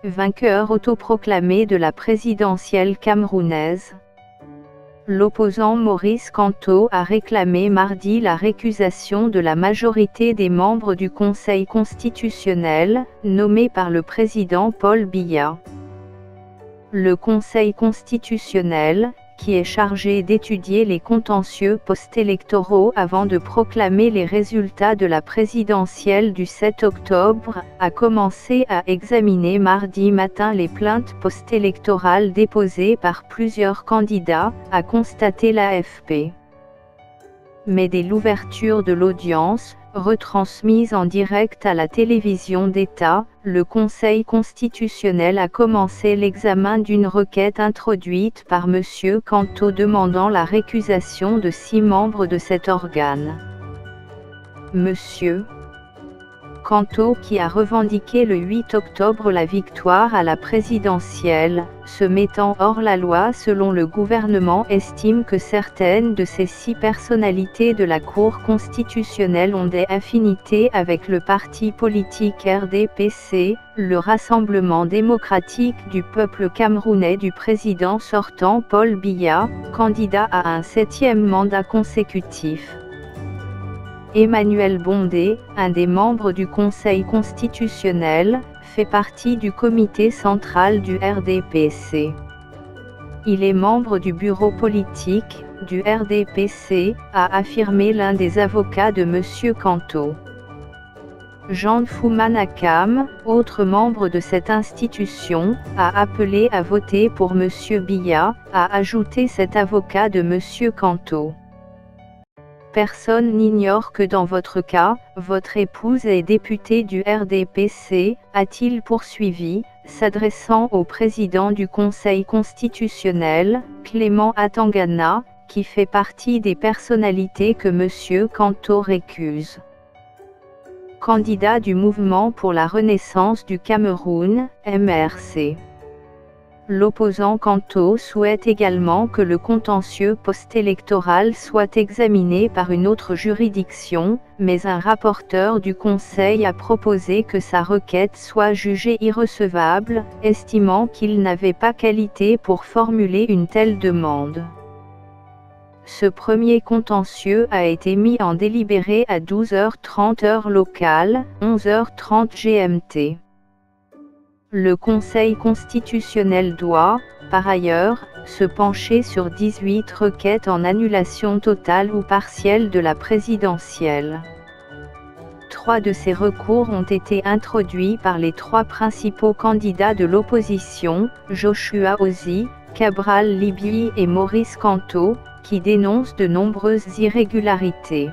vainqueur autoproclamé de la présidentielle camerounaise. L'opposant Maurice Kamto a réclamé mardi la récusation de la majorité des membres du Conseil constitutionnel, nommés par le président Paul Biya. Le Conseil constitutionnel, qui est chargé d'étudier les contentieux post-électoraux avant de proclamer les résultats de la présidentielle du 7 octobre, a commencé à examiner mardi matin les plaintes post-électorales déposées par plusieurs candidats, a constaté l'AFP. Mais dès l'ouverture de l'audience, retransmise en direct à la télévision d'État, le Conseil constitutionnel a commencé l'examen d'une requête introduite par M. Kamto demandant la récusation de 6 membres de cet organe. M. Kamto, qui a revendiqué le 8 octobre la victoire à la présidentielle, se mettant hors la loi selon le gouvernement, estime que certaines de ces 6 personnalités de la Cour constitutionnelle ont des affinités avec le parti politique RDPC, le Rassemblement démocratique du peuple camerounais du président sortant Paul Biya, candidat à un 7e mandat consécutif. Emmanuel Bondé, un des membres du Conseil constitutionnel, fait partie du comité central du RDPC. Il est membre du bureau politique du RDPC, a affirmé l'un des avocats de M. Kamto. Jean Foumanakam, autre membre de cette institution, a appelé à voter pour M. Biya, a ajouté cet avocat de M. Kamto. Personne n'ignore que dans votre cas, votre épouse est députée du RDPC, a-t-il poursuivi, s'adressant au président du Conseil constitutionnel, Clément Atangana, qui fait partie des personnalités que M. Kamto récuse. Candidat du Mouvement pour la Renaissance du Cameroun, MRC. L'opposant Kamto souhaite également que le contentieux post-électoral soit examiné par une autre juridiction, mais un rapporteur du Conseil a proposé que sa requête soit jugée irrecevable, estimant qu'il n'avait pas qualité pour formuler une telle demande. Ce premier contentieux a été mis en délibéré à 12h30 heure locale, 11h30 GMT. Le Conseil constitutionnel doit, par ailleurs, se pencher sur 18 requêtes en annulation totale ou partielle de la présidentielle. 3 de ces recours ont été introduits par les 3 principaux candidats de l'opposition, Joshua Ozi, Cabral Libye et Maurice Kamto, qui dénoncent de nombreuses irrégularités.